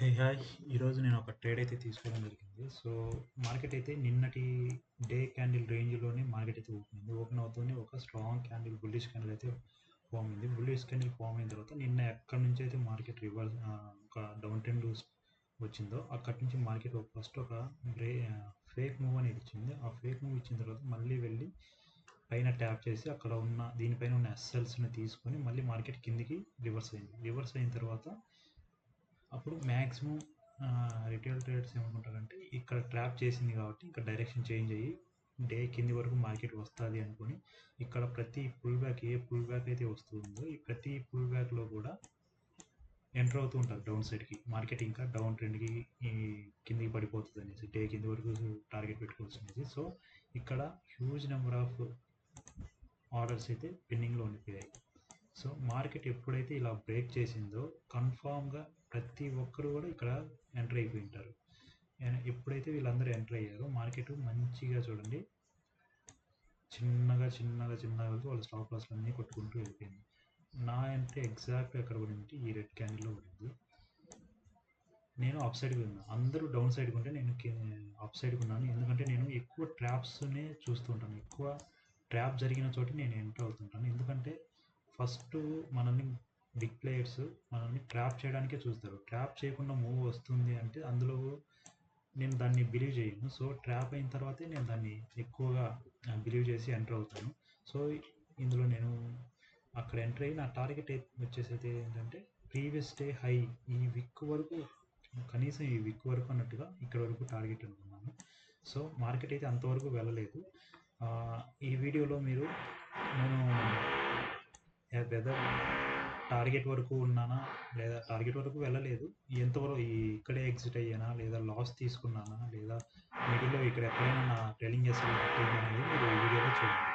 Hey hi! ఈరోజు నేను ఒక ట్రేడ్ అయితే తీసుకోవడం జరిగింది. సో, మార్కెట్ అయితే నిన్నటి డే క్యాండిల్ రేంజ్‌లోనే మార్కెట్ అయితే ఓపెన్ అయింది. ఓపెన్ అవుతూనే ఒక స్ట్రాంగ్ క్యాండిల్ బుల్లిష్ క్యాండిల్ అయితే ఫార్మ్ అయింది. బుల్లిష్ క్యాండిల్ ఫార్మ్ అయిన తర్వాత నిన్న ఎక్కడి నుంచి అయితే మార్కెట్ ఒక డౌన్ ట్రెండ్ వచ్చిందో అక్కడి నుంచి మార్కెట్ ఫస్ట్ ఒక ఫేక్ మూవ్ అనేది ఇచ్చింది. ఆ ఫేక్ మూవ్ ఇచ్చిన తర్వాత మళ్ళీ వెళ్ళి పైన ట్యాప్ చేసి అక్కడ ఉన్న దీనిపైన ఉన్న ఎస్ఎల్స్‌ని తీసుకొని మళ్ళీ మార్కెట్ కిందికి రివర్స్ అయింది. రివర్స్ అయిన తర్వాత అప్పుడు మ్యాక్సిమం రిటైల్ ట్రేడర్స్ ఏమనుకుంటారంటే ఇక్కడ ట్రాప్ చేసింది కాబట్టి ఇక్కడ డైరెక్షన్ చేంజ్ అయ్యి డే కింది వరకు మార్కెట్ వస్తుంది అనుకుని ఇక్కడ ప్రతి పుల్ బ్యాక్ ఏ పుల్ బ్యాక్ అయితే వస్తుందో ఈ ప్రతి పుల్ బ్యాక్లో కూడా ఎంటర్ అవుతూ ఉంటారు డౌన్ సైడ్కి మార్కెట్ ఇంకా డౌన్ ట్రెండ్కి ఈ కిందికి పడిపోతుంది అనేసి డే కింది వరకు టార్గెట్ పెట్టుకోవచ్చు అనేసి. సో ఇక్కడ హ్యూజ్ నెంబర్ ఆఫ్ ఆర్డర్స్ అయితే పెండింగ్లో ఉండిపోయాయి. సో మార్కెట్ ఎప్పుడైతే ఇలా బ్రేక్ చేసిందో కన్ఫామ్గా ప్రతి ఒక్కరు కూడా ఇక్కడ ఎంటర్ అయిపోయి ఉంటారు. ఎప్పుడైతే వీళ్ళందరూ ఎంటర్ అయ్యారో మార్కెట్ మంచిగా చూడండి చిన్నగా చిన్నగా చిన్నగా వెళ్తూ వాళ్ళ స్టాప్ లాస్లు అన్నీ కొట్టుకుంటూ వెళ్ళిపోయింది. నా ఎంట్రీ ఎగ్జాక్ట్ ఎక్కడ పడింది ఈ రెడ్ క్యాండిల్లో పడింది. నేను అప్ సైడ్కి ఉన్నాను, అందరూ డౌన్ సైడ్కి ఉంటే నేను అప్ సైడ్కి ఉన్నాను. ఎందుకంటే నేను ఎక్కువ ట్రాప్స్నే చూస్తూ ఉంటాను, ఎక్కువ ట్రాప్ జరిగిన చోట నేను ఎంటర్ అవుతుంటాను. ఎందుకంటే ఫస్ట్ మనల్ని బిగ్ ప్లేయర్స్ మనల్ని ట్రాప్ చేయడానికే చూస్తారు. ట్రాప్ చేయకుండా మూవ్ వస్తుంది అంటే అందులో నేను దాన్ని బిలీవ్ చేయను. సో ట్రాప్ అయిన తర్వాతే నేను దాన్ని ఎక్కువగా బిలీవ్ చేసి ఎంటర్ అవుతాను. సో ఇందులో నేను అక్కడ ఎంటర్ అయ్యి నా టార్గెట్ వచ్చేసి అయితే ఏంటంటే ప్రీవియస్ డే హై ఈ విక్ వరకు, కనీసం ఈ విక్ వరకు అన్నట్టుగా ఇక్కడ వరకు టార్గెట్ అనుకున్నాను. సో మార్కెట్ అయితే అంతవరకు వెళ్ళలేదు. ఈ వీడియోలో మీరు నేను వెదర్ టార్గెట్ వరకు ఉన్నానా లేదా టార్గెట్ వరకు వెళ్ళలేదు, ఎంతవరకు ఇక్కడే ఎగ్జిట్ అయ్యానా లేదా లాస్ తీసుకున్నానా లేదా మిడిల్లో ఇక్కడ ఎక్కడైనా నా ట్రైలింగ్ చేసి అనేది మీరు ఈ వీడియోలో చూడండి.